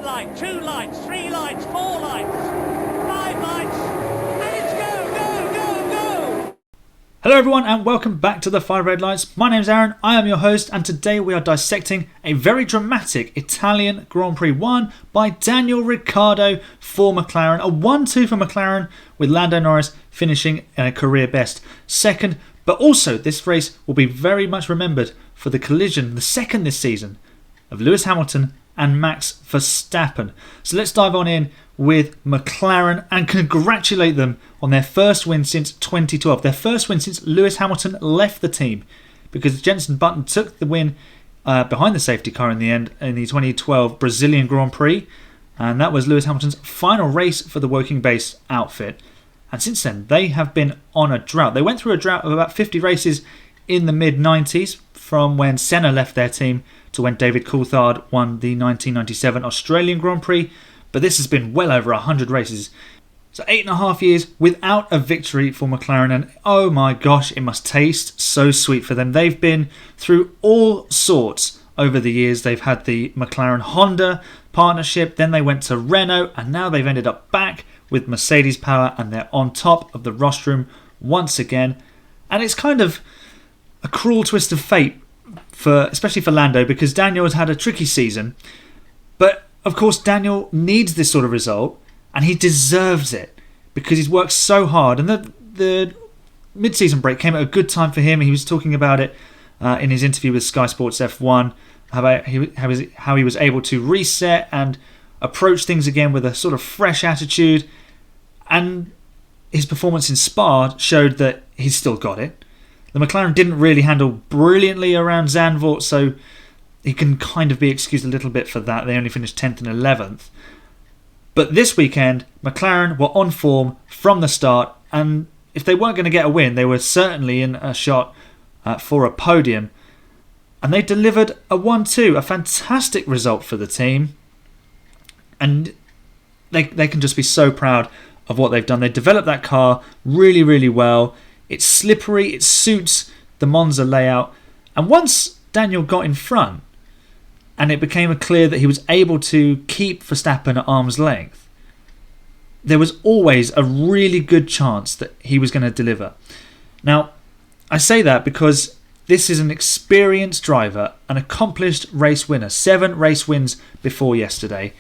light, 2 lights, 3 lights, 4 lights, 5 lights, and it's go, go, go, go! Hello everyone and welcome back to the 5 Red Lights. My name's Aaron, I am your host, and today we are dissecting a very dramatic Italian Grand Prix won by Daniel Ricciardo for McLaren. A 1-2 for McLaren with Lando Norris finishing a career best second. But also this race will be very much remembered for the collision, the second this season, of Lewis Hamilton and Max Verstappen. So let's dive on in with McLaren and congratulate them on their first win since 2012. Their first win since Lewis Hamilton left the team, because Jenson Button took the win behind the safety car in the end in the 2012 Brazilian Grand Prix. And that was Lewis Hamilton's final race for the Woking based outfit. And since then, they have been on a drought. They went through a drought of about 50 races in the mid-90s, from when Senna left their team to when David Coulthard won the 1997 Australian Grand Prix. But this has been well over 100 races. So 8.5 years without a victory for McLaren. And oh my gosh, it must taste so sweet for them. They've been through all sorts over the years. They've had the McLaren-Honda partnership, then they went to Renault, and now they've ended up back with Mercedes power, and they're on top of the rostrum once again. And it's kind of a cruel twist of fate, especially for Lando, because Daniel has had a tricky season. But of course Daniel needs this sort of result, and he deserves it because he's worked so hard. And the mid-season break came at a good time for him. He was talking about it in his interview with Sky Sports F1, how he was able to reset and approach things again with a sort of fresh attitude. And his performance in Spa showed that he's still got it. The McLaren didn't really handle brilliantly around Zandvoort, so he can kind of be excused a little bit for that. They only finished 10th and 11th. But this weekend, McLaren were on form from the start, and if they weren't going to get a win, they were certainly in a shot for a podium. And they delivered a 1-2, a fantastic result for the team. And they can just be so proud of what they've done. They developed that car really, really well. It's slippery, it suits the Monza layout. And once Daniel got in front, and it became clear that he was able to keep Verstappen at arm's length, there was always a really good chance that he was going to deliver. Now, I say that because this is an experienced driver, an accomplished race winner, 7 race wins before yesterday.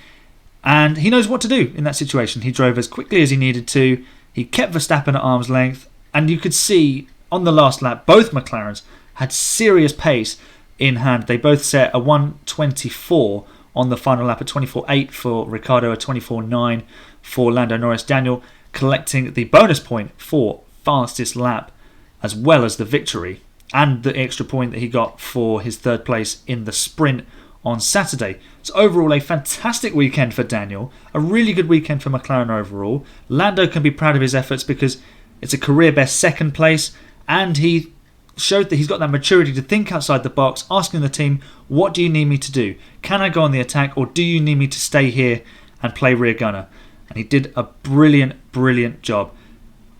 And he knows what to do in that situation. He drove as quickly as he needed to. He kept Verstappen at arm's length. And you could see on the last lap, both McLarens had serious pace in hand. They both set a 1:24 on the final lap, a 24.8 for Ricciardo, a 24.9 for Lando Norris. Daniel collecting the bonus point for fastest lap, as well as the victory, and the extra point that he got for his third place in the sprint on Saturday. So overall, a fantastic weekend for Daniel, a really good weekend for McLaren overall. Lando can be proud of his efforts because it's a career best second place, and he showed that he's got that maturity to think outside the box, asking the team, what do you need me to do? Can I go on the attack, or do you need me to stay here and play rear gunner? And he did a brilliant, brilliant job.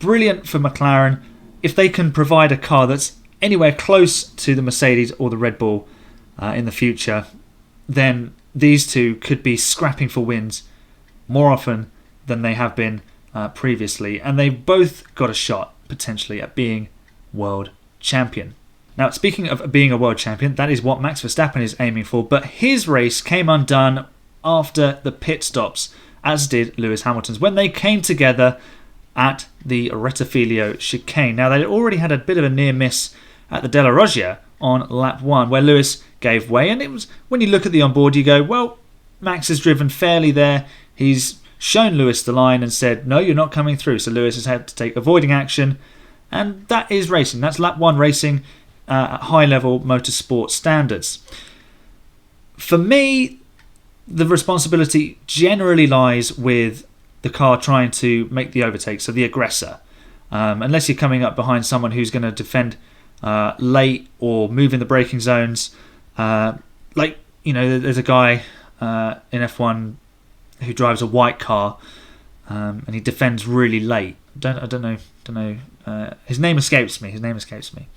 Brilliant for McLaren. If they can provide a car that's anywhere close to the Mercedes or the Red Bull in the future, then these two could be scrapping for wins more often than they have been previously. And they've both got a shot, potentially, at being world champion. Now, speaking of being a world champion, that is what Max Verstappen is aiming for. But his race came undone after the pit stops, as did Lewis Hamilton's, when they came together at the Rettifilo chicane. Now, they already had a bit of a near miss at the Della Roggia on lap 1, where Lewis gave way. And it was, when you look at the onboard, you go, well, Max has driven fairly there. He's shown Lewis the line and said, no, you're not coming through. So Lewis has had to take avoiding action. And that is racing. That's lap 1 racing at high-level motorsport standards. For me, the responsibility generally lies with the car trying to make the overtake, so the aggressor. Unless you're coming up behind someone who's going to defend late or move in the braking zones. There's a guy in F1 who drives a white car and he defends really late. I don't know. His name escapes me.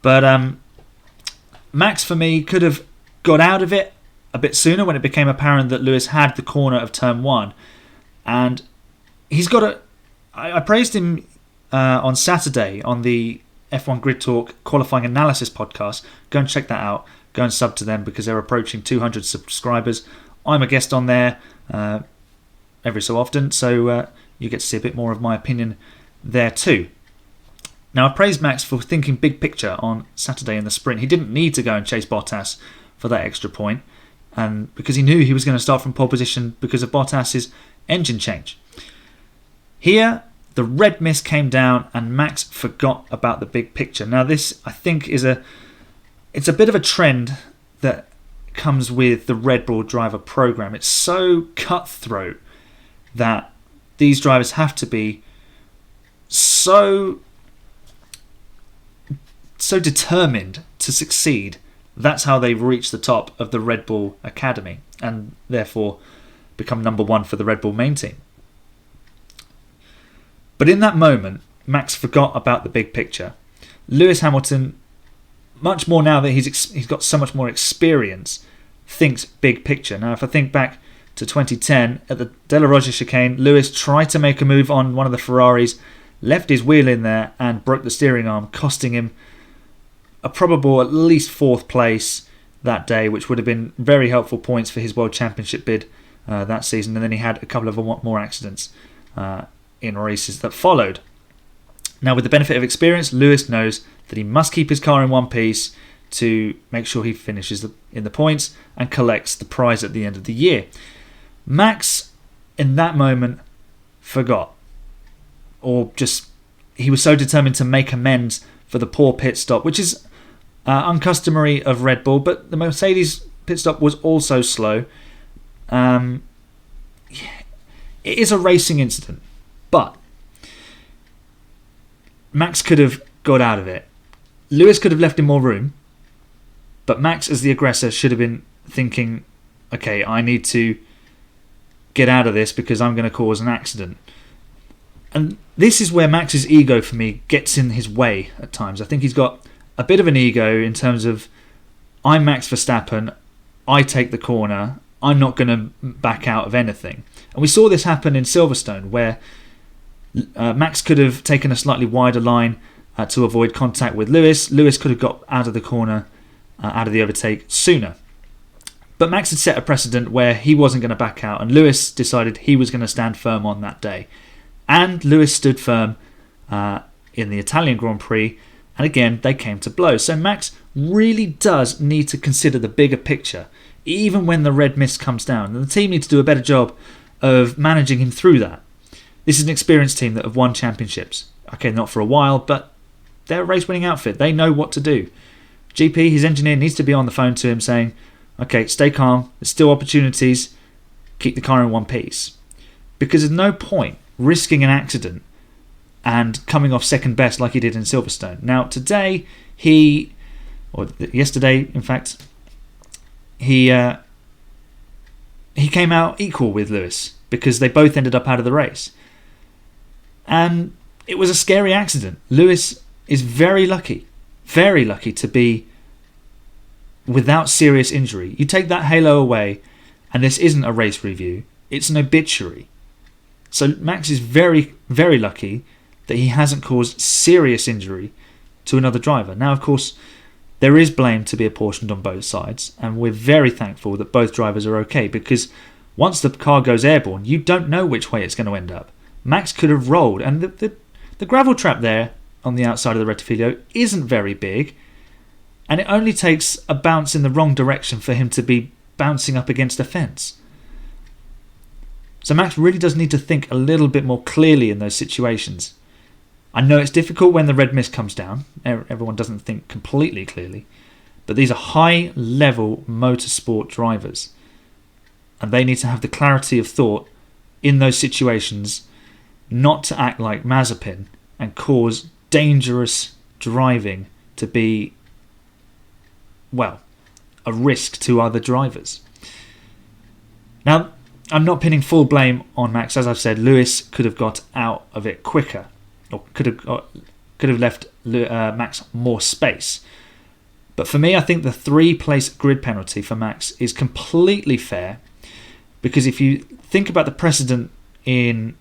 But Max, for me, could have got out of it a bit sooner when it became apparent that Lewis had the corner of turn 1. And he's got a... I praised him on Saturday on the F1 Grid Talk qualifying analysis podcast. Go and check that out. Go and sub to them because they're approaching 200 subscribers. I'm a guest on there every so often, so you get to see a bit more of my opinion there too. Now, I praised Max for thinking big picture on Saturday in the sprint. He didn't need to go and chase Bottas for that extra point, and because he knew he was going to start from pole position because of Bottas's engine change. Here, the red mist came down and Max forgot about the big picture. Now, this, I think, it's a bit of a trend that comes with the Red Bull driver program. It's so cutthroat that these drivers have to be so determined to succeed. That's how they've reached the top of the Red Bull Academy and therefore become number 1 for the Red Bull main team. But in that moment, Max forgot about the big picture. Lewis Hamilton, much more now that he's got so much more experience, thinks big picture. Now, if I think back to 2010 at the De La Roja chicane, Lewis tried to make a move on one of the Ferraris, left his wheel in there and broke the steering arm, costing him a probable at least 4th place that day, which would have been very helpful points for his World Championship bid that season. And then he had a couple of more accidents in races that followed. Now, with the benefit of experience, Lewis knows that he must keep his car in one piece to make sure he finishes in the points and collects the prize at the end of the year. Max, in that moment, forgot. Or just, he was so determined to make amends for the poor pit stop, which is uncustomary of Red Bull, but the Mercedes pit stop was also slow. It is a racing incident, but Max could have got out of it. Lewis could have left him more room, but Max, as the aggressor, should have been thinking, okay, I need to get out of this because I'm going to cause an accident. And this is where Max's ego, for me, gets in his way at times. I think he's got a bit of an ego in terms of, I'm Max Verstappen, I take the corner, I'm not going to back out of anything. And we saw this happen in Silverstone, where Max could have taken a slightly wider line to avoid contact with Lewis. Lewis could have got out of the corner, out of the overtake sooner. But Max had set a precedent where he wasn't going to back out, and Lewis decided he was going to stand firm on that day. And Lewis stood firm in the Italian Grand Prix, and again they came to blows. So Max really does need to consider the bigger picture, even when the red mist comes down. And the team need to do a better job of managing him through that. This is an experienced team that have won championships. Okay, not for a while, but they're a race-winning outfit. They know what to do. GP, his engineer, needs to be on the phone to him saying, okay, stay calm, there's still opportunities, keep the car in one piece. Because there's no point risking an accident and coming off second best like he did in Silverstone. Now, today, yesterday, in fact, he came out equal with Lewis because they both ended up out of the race. And it was a scary accident. Lewis is very lucky to be without serious injury. You take that halo away, and this isn't a race review, it's an obituary. So Max is very, very lucky that he hasn't caused serious injury to another driver. Now, of course, there is blame to be apportioned on both sides, and we're very thankful that both drivers are okay, because once the car goes airborne, you don't know which way it's going to end up. Max could have rolled, and the gravel trap there on the outside of the Rettifilo isn't very big, and it only takes a bounce in the wrong direction for him to be bouncing up against a fence. So Max really does need to think a little bit more clearly in those situations. I know it's difficult when the red mist comes down. Everyone doesn't think completely clearly. But these are high-level motorsport drivers. And they need to have the clarity of thought in those situations, not to act like Mazepin and cause dangerous driving to be, well, a risk to other drivers. Now, I'm not pinning full blame on Max. As I've said, Lewis could have got out of it quicker, or could have left Max more space. But for me, I think the 3-place grid penalty for Max is completely fair, because if you think about the precedent in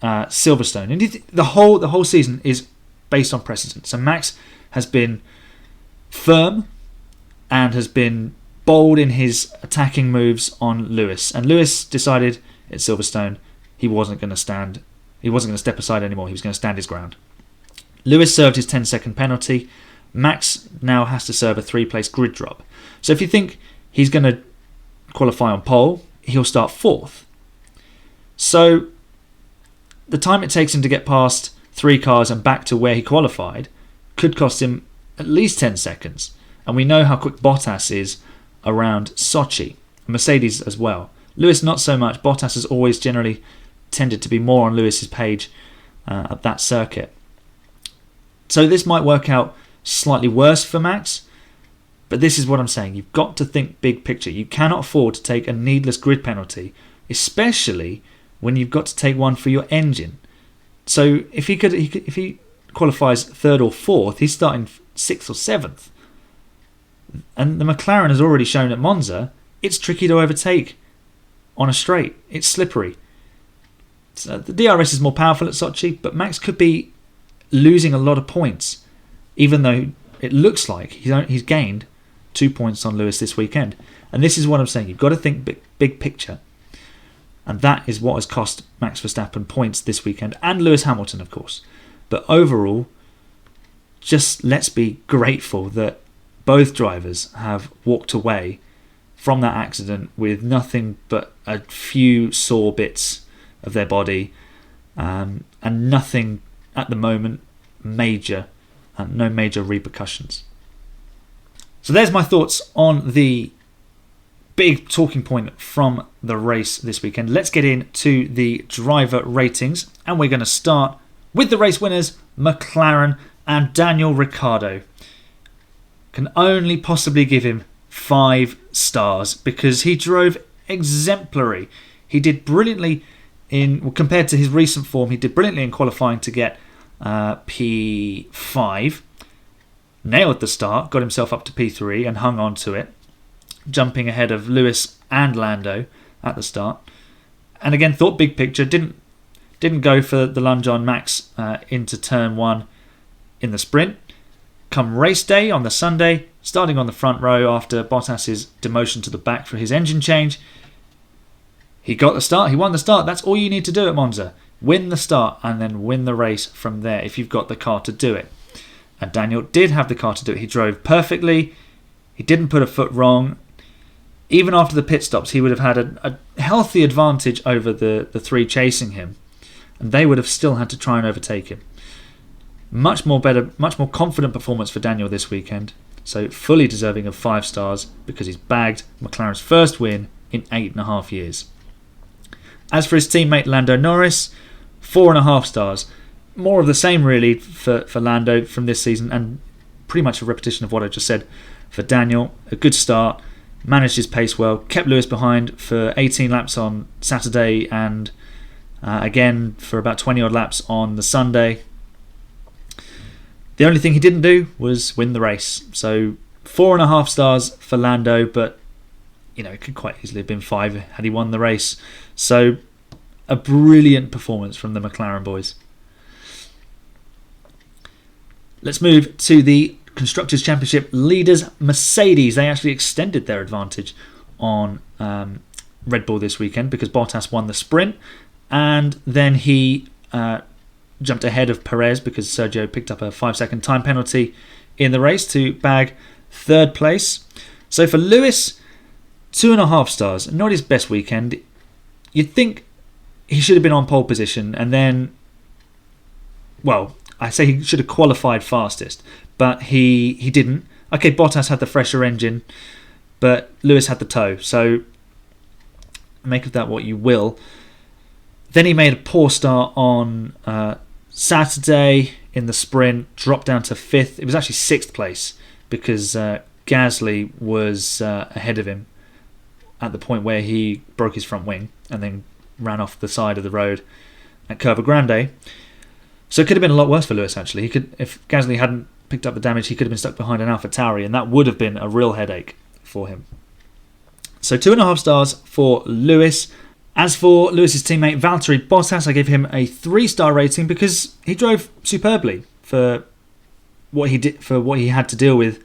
Silverstone, and the whole season is based on precedent. So Max has been firm and has been bold in his attacking moves on Lewis, and Lewis decided at Silverstone he wasn't going to step aside anymore. He was going to stand his ground. Lewis served his 10-second penalty. Max now has to serve a 3-place grid drop. So if you think he's going to qualify on pole, he'll start 4th. So the time it takes him to get past 3 cars and back to where he qualified could cost him at least 10 seconds. And we know how quick Bottas is around Sochi. Mercedes as well. Lewis not so much. Bottas has always generally tended to be more on Lewis's page at that circuit. So this might work out slightly worse for Max, but this is what I'm saying. You've got to think big picture. You cannot afford to take a needless grid penalty, especially when you've got to take one for your engine. So if he qualifies 3rd or 4th, he's starting 6th or 7th. And the McLaren has already shown at Monza it's tricky to overtake on a straight. It's slippery. So the DRS is more powerful at Sochi, but Max could be losing a lot of points, even though it looks like he's gained 2 points on Lewis this weekend. And this is what I'm saying. You've got to think big picture. And that is what has cost Max Verstappen points this weekend, and Lewis Hamilton, of course. But overall, just let's be grateful that both drivers have walked away from that accident with nothing but a few sore bits of their body, and nothing at the moment major, and no major repercussions. So there's my thoughts on the big talking point from the race this weekend. Let's get into the driver ratings, and we're going to start with the race winners, McLaren and Daniel Ricciardo. Can only possibly give him 5 stars because he drove exemplary. He did brilliantly compared to his recent form. He did brilliantly in qualifying to get P5. Nailed the start, got himself up to P3 and hung on to it, jumping ahead of Lewis and Lando at the start. And again, thought big picture, didn't go for the lunge on Max into turn 1 in the sprint. Come race day on the Sunday, starting on the front row after Bottas's demotion to the back for his engine change, he got the start, he won the start. That's all you need to do at Monza. Win the start and then win the race from there if you've got the car to do it. And Daniel did have the car to do it. He drove perfectly. He didn't put a foot wrong. Even after the pit stops, he would have had a healthy advantage over the 3 chasing him. And they would have still had to try and overtake him. Much more confident performance for Daniel this weekend. So fully deserving of 5 stars because he's bagged McLaren's first win in 8.5 years. As for his teammate Lando Norris, 4.5 stars. More of the same really for Lando from this season, and pretty much a repetition of what I just said for Daniel. A good start, managed his pace well, kept Lewis behind for 18 laps on Saturday and again for about 20 odd laps on the Sunday. The only thing he didn't do was win the race. So 4.5 stars for Lando, but it could quite easily have been 5 had he won the race. So a brilliant performance from the McLaren boys. Let's move to the Constructors' Championship leaders, Mercedes. They actually extended their advantage on Red Bull this weekend because Bottas won the sprint, and then he jumped ahead of Perez because Sergio picked up a 5-second time penalty in the race to bag 3rd place. So for Lewis, 2.5 stars. Not his best weekend. You'd think he should have been on pole position, and then, well, I say he should have qualified fastest, but he didn't. Okay, Bottas had the fresher engine, but Lewis had the tow, so make of that what you will. Then he made a poor start on Saturday in the sprint, dropped down to 5th. It was actually 6th place because Gasly was ahead of him at the point where he broke his front wing and then ran off the side of the road at Curva Grande. So it could have been a lot worse for Lewis, actually. If Gasly hadn't picked up the damage, he could have been stuck behind an AlphaTauri, and that would have been a real headache for him. So 2.5 stars for Lewis. As for Lewis's teammate Valtteri Bottas, I gave him a 3-star rating because he drove superbly for what he did, for what he had to deal with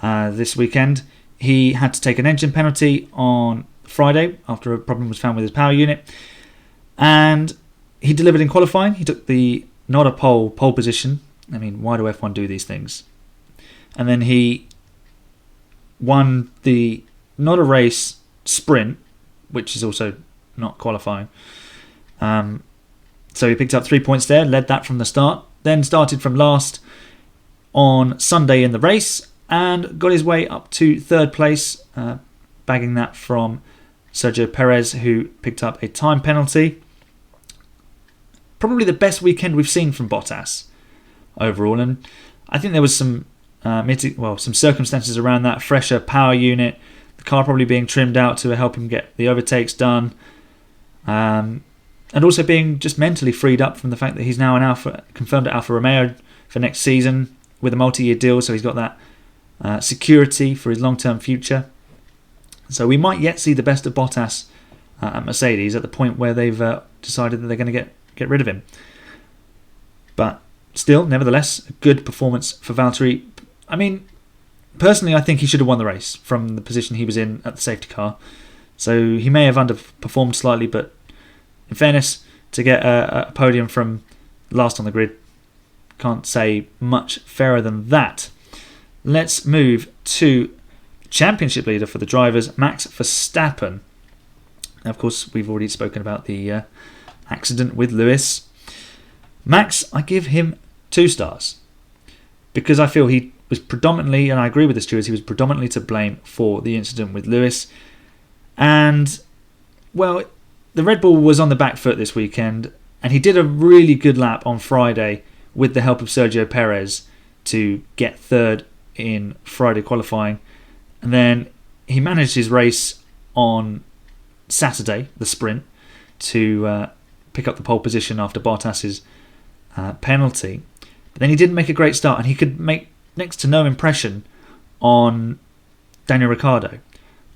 this weekend. He had to take an engine penalty on Friday after a problem was found with his power unit, and he delivered in qualifying. He took the not a pole position. I mean, why do F1 do these things? And then he won the not a race sprint, which is also not qualifying. So he picked up 3 points there, led that from the start, then started from last on Sunday in the race and got his way up to 3rd place, bagging that from Sergio Perez, who picked up a time penalty. Probably the best weekend we've seen from Bottas overall, and I think there was some some circumstances around that. Fresher power unit, the car probably being trimmed out to help him get the overtakes done, and also being just mentally freed up from the fact that he's now confirmed at Alfa Romeo for next season with a multi-year deal, so he's got that security for his long-term future. So we might yet see the best of Bottas at Mercedes at the point where they've decided that they're going to get rid of him. But still, nevertheless, a good performance for Valtteri. I mean, personally, I think he should have won the race from the position he was in at the safety car. So he may have underperformed slightly, but in fairness, to get a podium from last on the grid, can't say much fairer than that. Let's move to championship leader for the drivers, Max Verstappen. Now, of course, we've already spoken about the accident with Lewis. Max, I give him 2 stars because I feel he was predominantly, and I agree with the stewards, he was predominantly to blame for the incident with Lewis. And, well, the Red Bull was on the back foot this weekend, and he did a really good lap on Friday with the help of Sergio Perez to get 3rd in Friday qualifying. And then he managed his race on Saturday, the sprint, to pick up the pole position after Bottas's penalty. But then he didn't make a great start, and he could make next to no impression on Daniel Ricciardo.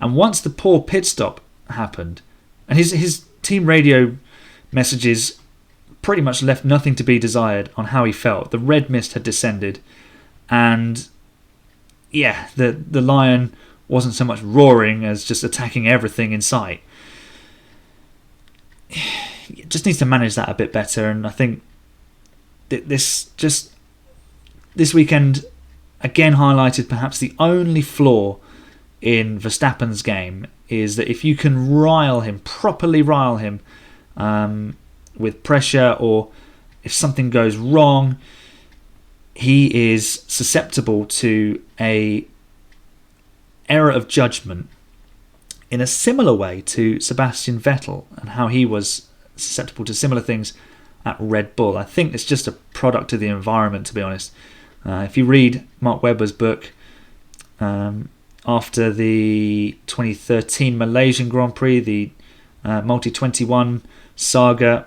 And once the poor pit stop happened, and his team radio messages pretty much left nothing to be desired on how he felt. The red mist had descended, and yeah, the lion wasn't so much roaring as just attacking everything in sight. It just needs to manage that a bit better, and I think this weekend again highlighted perhaps the only flaw in Verstappen's game is that if you can properly rile him with pressure, or if something goes wrong, he is susceptible to a error of judgment in a similar way to Sebastian Vettel and how he was susceptible to similar things at Red Bull. I think it's just a product of the environment, to be honest. If you read Mark Webber's book after the 2013 Malaysian Grand Prix, the Multi-21 saga,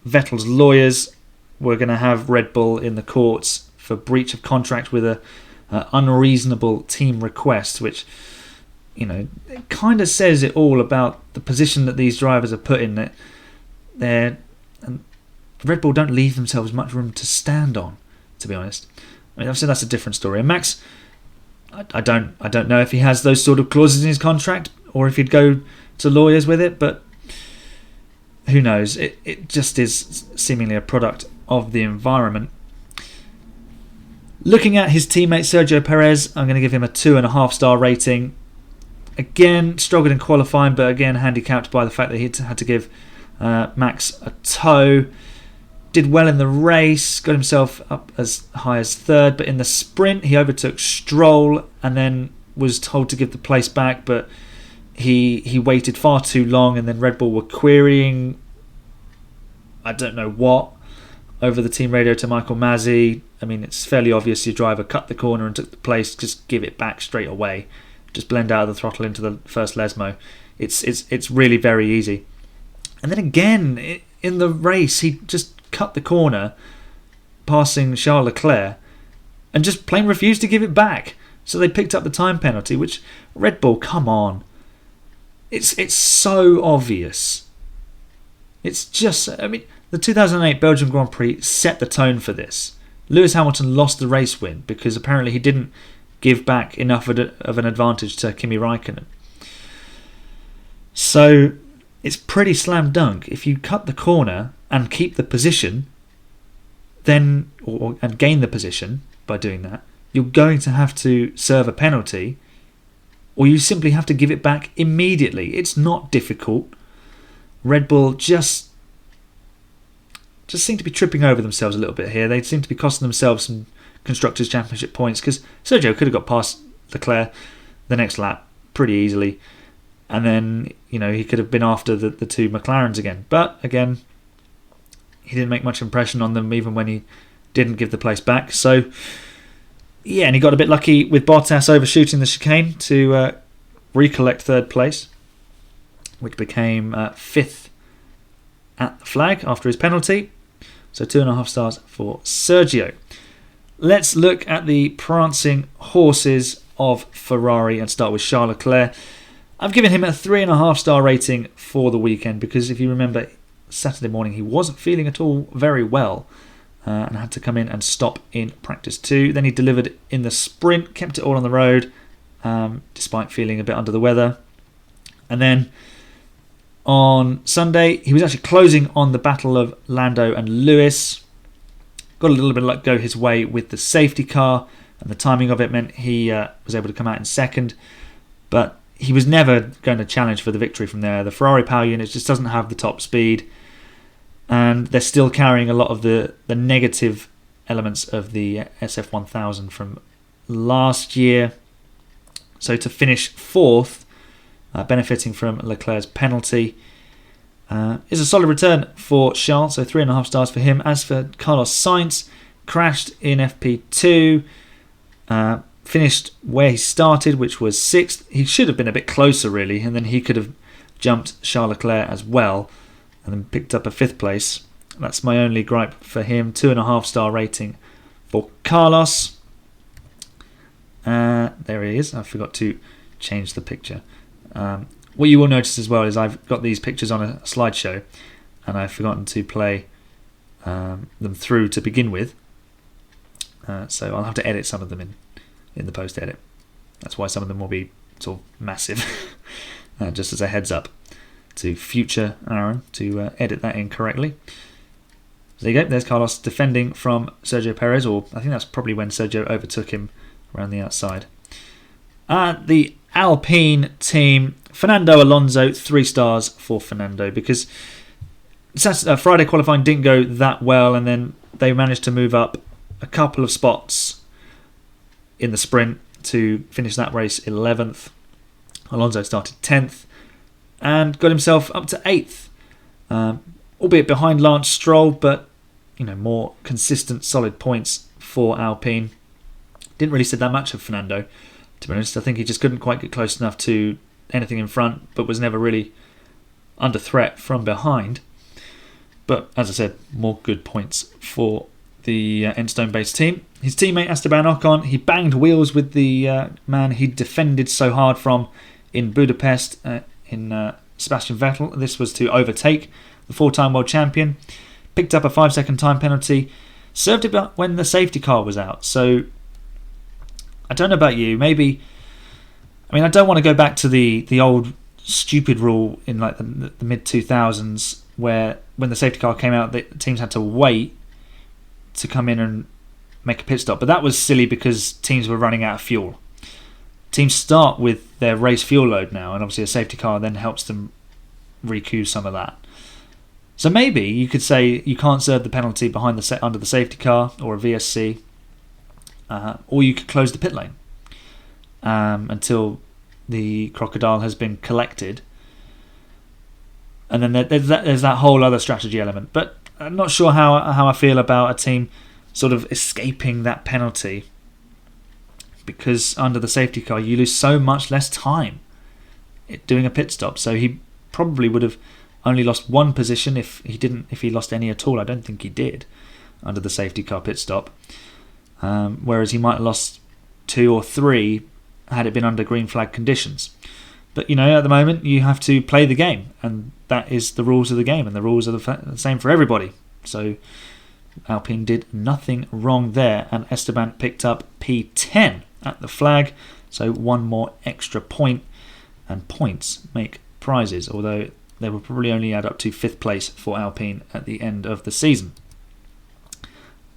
Vettel's lawyers were going to have Red Bull in the courts for breach of contract with a unreasonable team request, which, you know, it kind of says it all about the position that these drivers are put in. That Red Bull don't leave themselves much room to stand on, to be honest. I mean, obviously that's a different story. And Max, I don't know if he has those sort of clauses in his contract or if he'd go to lawyers with it, but who knows? It just is seemingly a product of the environment. Looking at his teammate Sergio Perez, I'm going to give him a 2.5-star rating. Again, struggled in qualifying, but again handicapped by the fact that he had to give Max a tow. Did well in the race, got himself up as high as 3rd, but in the sprint he overtook Stroll and then was told to give the place back, but he waited far too long, and then Red Bull were querying I don't know what over the team radio to Michael Masi. I mean, it's fairly obvious your driver cut the corner and took the place, just give it back straight away. Just blend out of the throttle into the first Lesmo. It's really very easy. And then again, in the race, he just cut the corner, passing Charles Leclerc, and just plain refused to give it back. So they picked up the time penalty, which, Red Bull, come on. It's so obvious. It's just, the 2008 Belgian Grand Prix set the tone for this. Lewis Hamilton lost the race win because apparently he didn't give back enough of an advantage to Kimi Raikkonen. So it's pretty slam dunk. If you cut the corner and keep the position, then and gain the position by doing that, you're going to have to serve a penalty, or you simply have to give it back immediately. It's not difficult. Red Bull just seem to be tripping over themselves a little bit here. They seem to be costing themselves some Constructors' Championship points, because Sergio could have got past Leclerc the next lap pretty easily, and then he could have been after the two McLarens again. But again, he didn't make much impression on them even when he didn't give the place back. So yeah, and he got a bit lucky with Bottas overshooting the chicane to recollect third place, which became fifth at the flag after his penalty. So 2.5 stars for Sergio. Let's look at the prancing horses of Ferrari and start with Charles Leclerc. I've given him a 3.5 star rating for the weekend because if you remember, Saturday morning he wasn't feeling at all very well and had to come in and stop in practice 2. Then he delivered in the sprint, kept it all on the road despite feeling a bit under the weather. And then on Sunday he was actually closing on the battle of Lando and Lewis. Got a little bit of luck go his way with the safety car, and the timing of it meant he was able to come out in second, but he was never going to challenge for the victory from there. The Ferrari power unit just doesn't have the top speed, and they're still carrying a lot of the negative elements of the SF1000 from last year. So to finish fourth, benefiting from Leclerc's penalty, is a solid return for Charles, so 3.5 stars for him. As for Carlos Sainz, crashed in FP2, finished where he started, which was 6th. He should have been a bit closer really, and then he could have jumped Charles Leclerc as well and then picked up a 5th place. That's my only gripe for him. 2.5 star rating for Carlos. There he is. I forgot to change the picture. What you will notice as well is I've got these pictures on a slideshow and I've forgotten to play them through to begin with. So I'll have to edit some of them in the post-edit. That's why some of them will be sort of massive. Just as a heads up to future Aaron to edit that in correctly. So there you go. There's Carlos defending from Sergio Perez, or I think that's probably when Sergio overtook him around the outside. The Alpine team, Fernando Alonso, 3 stars for Fernando because Friday qualifying didn't go that well, and then they managed to move up a couple of spots in the sprint to finish that race 11th. Alonso started 10th and got himself up to 8th, albeit behind Lance Stroll, but more consistent, solid points for Alpine. Didn't really see that much of Fernando, to be honest. I think he just couldn't quite get close enough to anything in front, but was never really under threat from behind. But as I said, more good points for the Enstone-based team. His teammate Esteban Ocon, he banged wheels with the man he defended so hard from in Budapest, in Sebastian Vettel. This was to overtake the 4-time world champion. Picked up a 5-second time penalty. Served it when the safety car was out. So I don't know about you. Maybe, I don't want to go back to the old stupid rule in like the mid 2000s where when the safety car came out, the teams had to wait to come in and make a pit stop. But that was silly because teams were running out of fuel. Teams start with their race fuel load now, and obviously a safety car then helps them recoup some of that. So maybe you could say you can't serve the penalty behind under the safety car or a VSC, or you could close the pit lane until the crocodile has been collected, and then there's that whole other strategy element. But I'm not sure how I feel about a team sort of escaping that penalty, because under the safety car you lose so much less time doing a pit stop. So he probably would have only lost one position if he lost any at all. I don't think he did under the safety car pit stop. whereas he might have lost 2 or 3 had it been under green flag conditions. But at the moment you have to play the game, and that is the rules of the game, and the rules are the same for everybody. So Alpine did nothing wrong there, and Esteban picked up P10 at the flag, so 1 more extra point, and points make prizes, although they will probably only add up to 5th place for Alpine at the end of the season.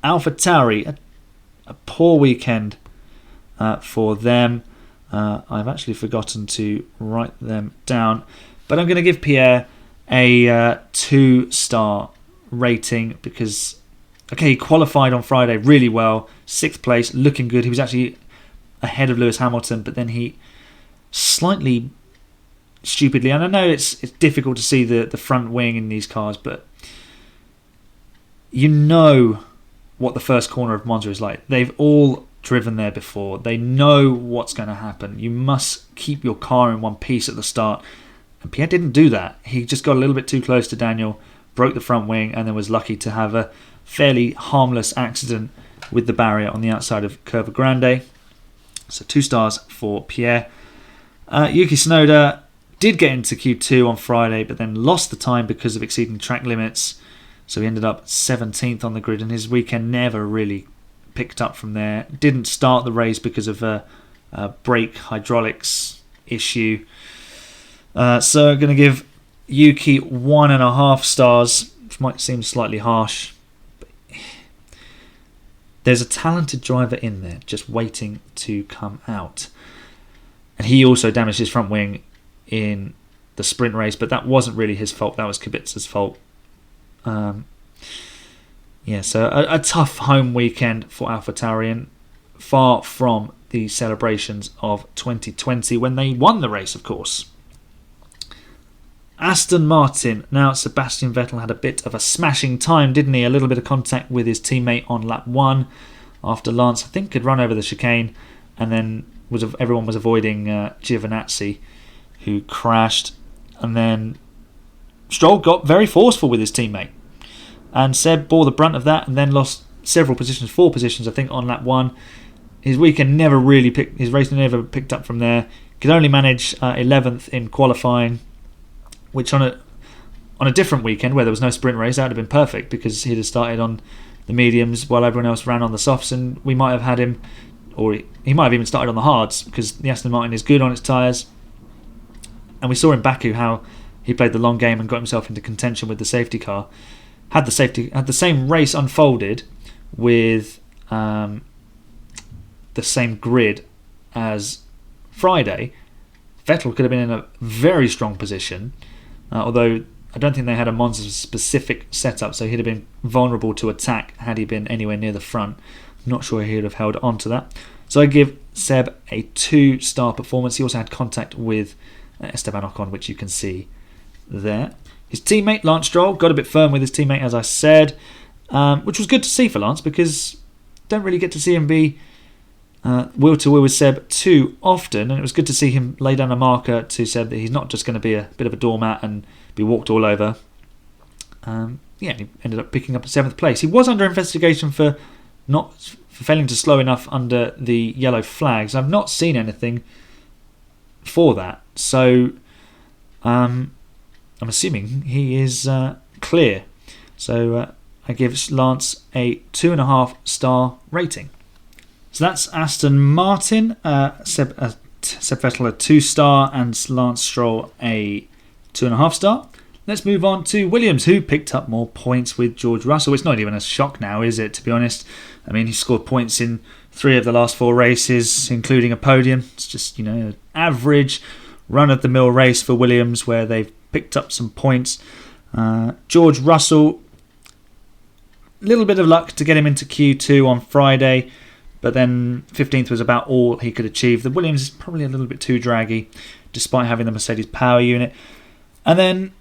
AlphaTauri, a poor weekend for them. I've actually forgotten to write them down, but I'm going to give Pierre a 2-star rating because, he qualified on Friday really well, 6th place, looking good. He was actually ahead of Lewis Hamilton, but then he slightly stupidly, and I know it's difficult to see the front wing in these cars, but what the first corner of Monza is like. They've all driven there before. They know what's going to happen. You must keep your car in one piece at the start, and Pierre didn't do that. He just got a little bit too close to Daniel, broke the front wing, and then was lucky to have a fairly harmless accident with the barrier on the outside of Curva Grande. So 2 stars for Pierre. Yuki Tsunoda did get into Q2 on Friday, but then lost the time because of exceeding track limits. So he ended up 17th on the grid, and his weekend never really picked up from there. Didn't start the race because of a brake hydraulics issue. So I'm going to give Yuki 1.5 stars, which might seem slightly harsh. But there's a talented driver in there just waiting to come out. And he also damaged his front wing in the sprint race, but that wasn't really his fault. That was Kubica's fault. So a tough home weekend for AlphaTauri, and far from the celebrations of 2020 when they won the race, of course. Aston Martin. Now, Sebastian Vettel had a bit of a smashing time, didn't he? A little bit of contact with his teammate on lap 1 after Lance, I think, had run over the chicane, and then everyone was avoiding Giovinazzi, who crashed, and then Stroll got very forceful with his teammate, and Seb bore the brunt of that and then lost several positions, 4 positions I think on lap 1. His weekend his race never picked up from there. Could only manage 11th in qualifying, which on a different weekend where there was no sprint race, that would have been perfect because he'd have started on the mediums while everyone else ran on the softs, and we might have had him, or he might have even started on the hards because the Aston Martin is good on its tyres. And we saw in Baku how he played the long game and got himself into contention with the safety car. Had the same race unfolded with the same grid as Friday, Vettel could have been in a very strong position, although I don't think they had a Monza specific setup, so he'd have been vulnerable to attack had he been anywhere near the front. I'm not sure he would have held on to that. So I give Seb a 2-star performance. He also had contact with Esteban Ocon, which you can see there. His teammate Lance Stroll got a bit firm with his teammate, as I said, which was good to see for Lance because don't really get to see him be wheel to wheel with Seb too often, and it was good to see him lay down a marker to Seb that he's not just going to be a bit of a doormat and be walked all over. He ended up picking up a 7th place. He was under investigation for failing to slow enough under the yellow flags. I've not seen anything for that, so I'm assuming he is clear. So I give Lance a 2.5-star rating. So that's Aston Martin. Seb Vettel a 2-star and Lance Stroll a 2.5-star. Let's move on to Williams, who picked up more points with George Russell. It's not even a shock now, is it, to be honest? I mean, he scored points in 3 of the last 4 races, including a podium. It's just, an average run-of-the-mill race for Williams where they've picked up some points. George Russell, a little bit of luck to get him into Q2 on Friday, but then 15th was about all he could achieve. The Williams is probably a little bit too draggy, despite having the Mercedes power unit. And then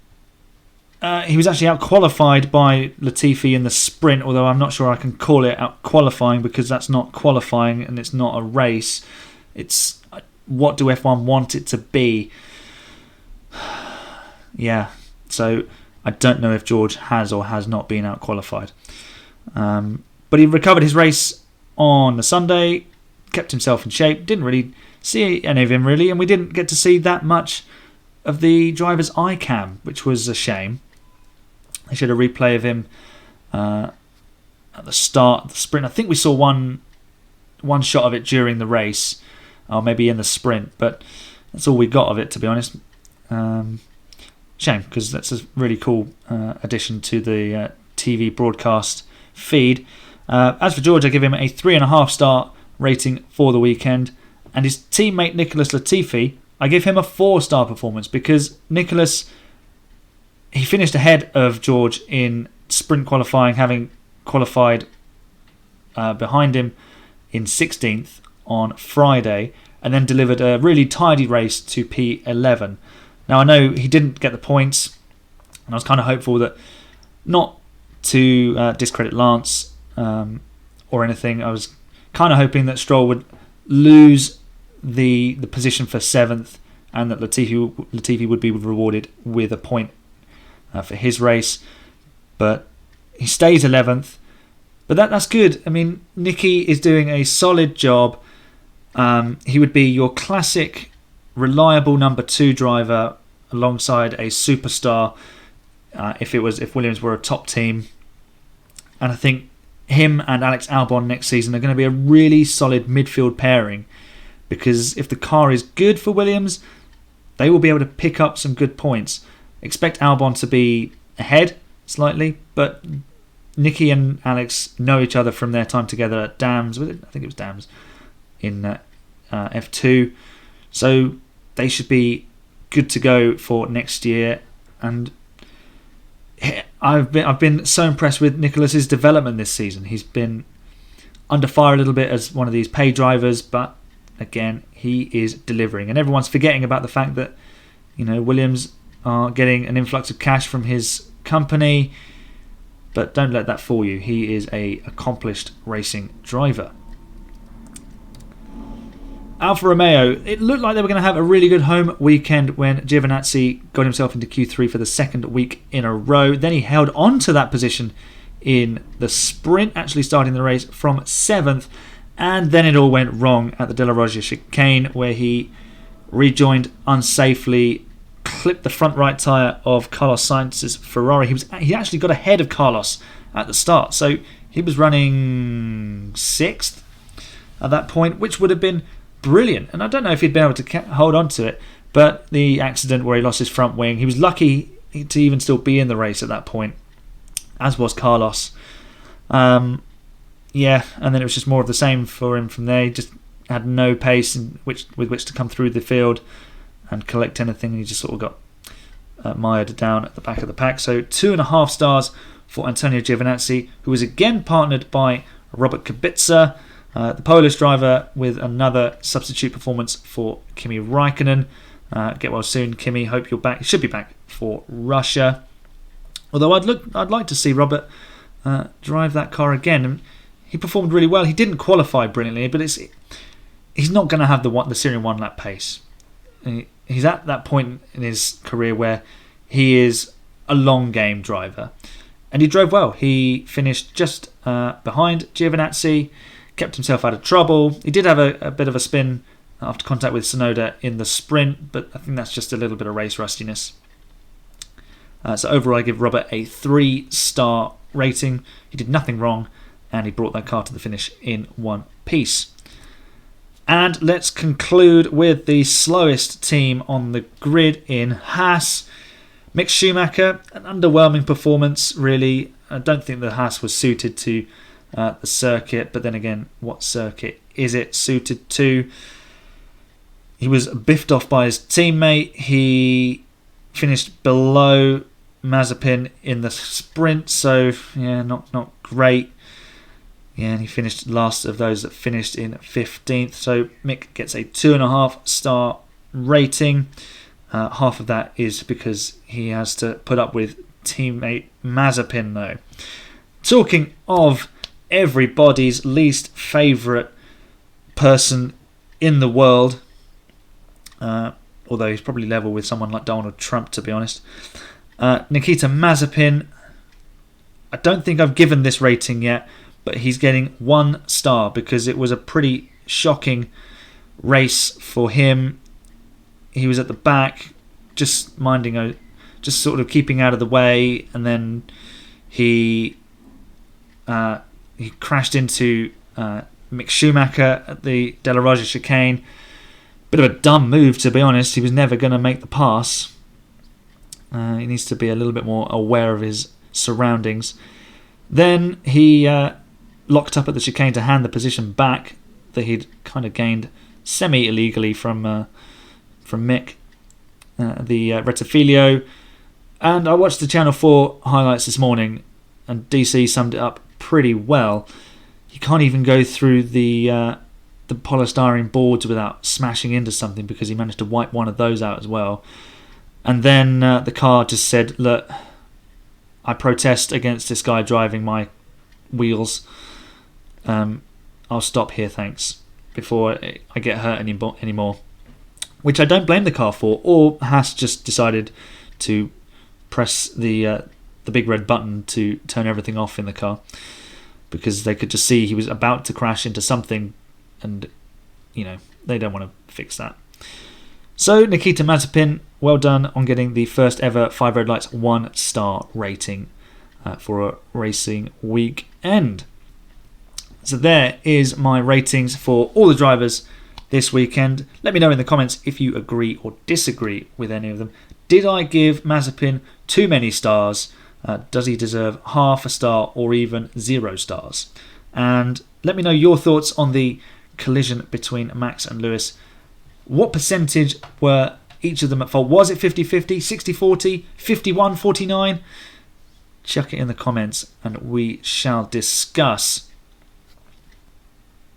he was actually out-qualified by Latifi in the sprint, although I'm not sure I can call it out-qualifying because that's not qualifying and it's not a race. It's what do F1 want it to be? Yeah, so I don't know if George has or has not been out-qualified. But he recovered his race on the Sunday, kept himself in shape, didn't really see any of him really, and we didn't get to see that much of the driver's iCam, which was a shame. They showed a replay of him at the start of the sprint. I think we saw one shot of it during the race, or maybe in the sprint, but that's all we got of it, to be honest. Shame, because that's a really cool addition to the TV broadcast feed. As for George, I give him a 3.5 star rating for the weekend, and his teammate Nicholas Latifi, I give him a 4-star performance, because Nicholas, he finished ahead of George in sprint qualifying, having qualified behind him in 16th on Friday, and then delivered a really tidy race to P11. Now, I know he didn't get the points, and I was kind of hopeful that, not to discredit Lance or anything, I was kind of hoping that Stroll would lose the position for 7th, and that Latifi would be rewarded with a point for his race. But he stays 11th. But that's good. I mean, Nicky is doing a solid job. He would be your classic reliable number 2 driver alongside a superstar if Williams were a top team. And I think him and Alex Albon next season are going to be a really solid midfield pairing, because if the car is good for Williams, they will be able to pick up some good points. Expect Albon to be ahead slightly, but Nicky and Alex know each other from their time together at Dams. I think it was Dams in F2, so they should be good to go for next year. And I've been so impressed with Nicholas's development this season. He's been under fire a little bit as one of these pay drivers, but again, he is delivering. And everyone's forgetting about the fact that, Williams are getting an influx of cash from his company, but don't let that fool you. He is a accomplished racing driver. Alfa Romeo, it looked like they were going to have a really good home weekend when Giovinazzi got himself into Q3 for the second week in a row. Then he held on to that position in the sprint, actually starting the race from 7th, and then it all went wrong at the De La Roggia chicane, where he rejoined unsafely, clipped the front right tyre of Carlos Sainz's Ferrari. He actually got ahead of Carlos at the start, so he was running 6th at that point, which would have been brilliant. And I don't know if he'd been able to hold on to it, but the accident where he lost his front wing, he was lucky to even still be in the race at that point, as was Carlos. And then it was just more of the same for him from there. He just had no pace with which to come through the field and collect anything. He just sort of got mired down at the back of the pack. So 2.5 stars for Antonio Giovinazzi, who was again partnered by Robert Kubica, the Polish driver, with another substitute performance for Kimi Räikkönen. Get well soon, Kimi. Hope you're back. You should be back for Russia. Although I'd like to see Robert drive that car again. And he performed really well. He didn't qualify brilliantly, but he's not going to have the Syrian one-lap pace. He's at that point in his career where he is a long game driver, and he drove well. He finished just behind Giovinazzi, kept himself out of trouble. He did have a bit of a spin after contact with Tsunoda in the sprint, but I think that's just a little bit of race rustiness. So overall, I give Robert a 3-star rating. He did nothing wrong, and he brought that car to the finish in one piece. And let's conclude with the slowest team on the grid in Haas. Mick Schumacher, an underwhelming performance, really. I don't think the Haas was suited to the circuit, but then again, what circuit is it suited to? He was biffed off by his teammate. He finished below Mazepin in the sprint, so yeah, not great. Yeah, and he finished last of those that finished in 15th. So Mick gets a 2.5 star rating. Half of that is because he has to put up with teammate Mazepin, though. Talking of everybody's least favourite person in the world, although he's probably level with someone like Donald Trump, to be honest, Nikita Mazepin. I don't think I've given this rating yet, but he's getting 1 star because it was a pretty shocking race for him. He was at the back, just sort of keeping out of the way, and then he crashed into Mick Schumacher at the De La Raja chicane. Bit of a dumb move, to be honest. He was never going to make the pass. He needs to be a little bit more aware of his surroundings. Then he locked up at the chicane to hand the position back that he'd kind of gained semi-illegally from Mick, the Rettifilio. And I watched the Channel 4 highlights this morning, and DC summed it up pretty well. You can't even go through the polystyrene boards without smashing into something, because he managed to wipe one of those out as well. And then the car just said, look, I protest against this guy driving my wheels. I'll stop here, thanks, before I get hurt anymore. Which I don't blame the car for. Or Haas just decided to press the big red button to turn everything off in the car, because they could just see he was about to crash into something, and they don't want to fix that. So Nikita Mazepin, well done on getting the first ever 5 red lights 1 star rating for a racing weekend. So there is my ratings for all the drivers this weekend. Let me know in the comments if you agree or disagree with any of them. Did I give Mazepin too many stars? Does he deserve half a star or even 0 stars? And let me know your thoughts on the collision between Max and Lewis. What percentage were each of them at fault? Was it 50-50, 60-40, 51-49? Chuck it in the comments and we shall discuss.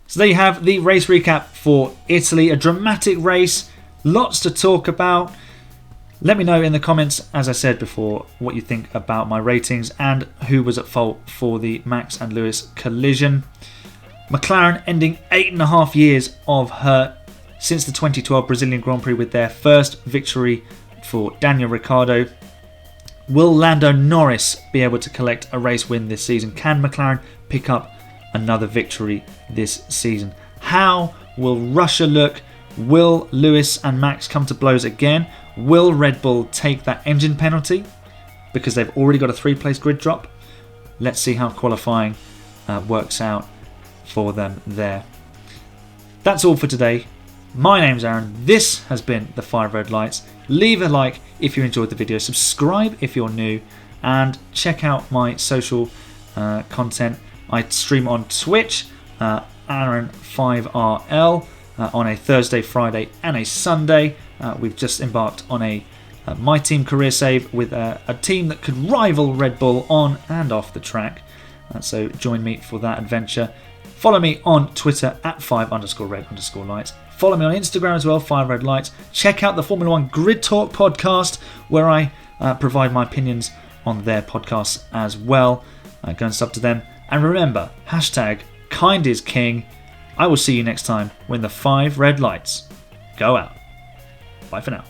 So there you have the race recap for Italy. A dramatic race, lots to talk about. Let me know in the comments, as I said before, what you think about my ratings and who was at fault for the Max and Lewis collision. McLaren ending 8.5 years of hurt since the 2012 Brazilian Grand Prix with their first victory for Daniel Ricciardo. Will Lando Norris be able to collect a race win this season? Can McLaren pick up another victory this season? How will Russia look? Will Lewis and Max come to blows again? Will Red Bull take that engine penalty because they've already got a 3-place grid drop? Let's see how qualifying works out for them there. That's all for today. My name's Aaron. This has been the 5 Red Lights. Leave a like if you enjoyed the video. Subscribe if you're new. And check out my social content. I stream on Twitch, Aaron5RL, on a Thursday, Friday and a Sunday. We've just embarked on a My Team career save with a team that could rival Red Bull on and off the track. So join me for that adventure. Follow me on Twitter at 5_red_lights. Follow me on Instagram as well, 5 Red Lights. Check out the Formula 1 Grid Talk podcast, where I provide my opinions on their podcasts as well. Go and sub to them. And remember, #kind is king. I will see you next time when the 5 red lights go out. Bye for now.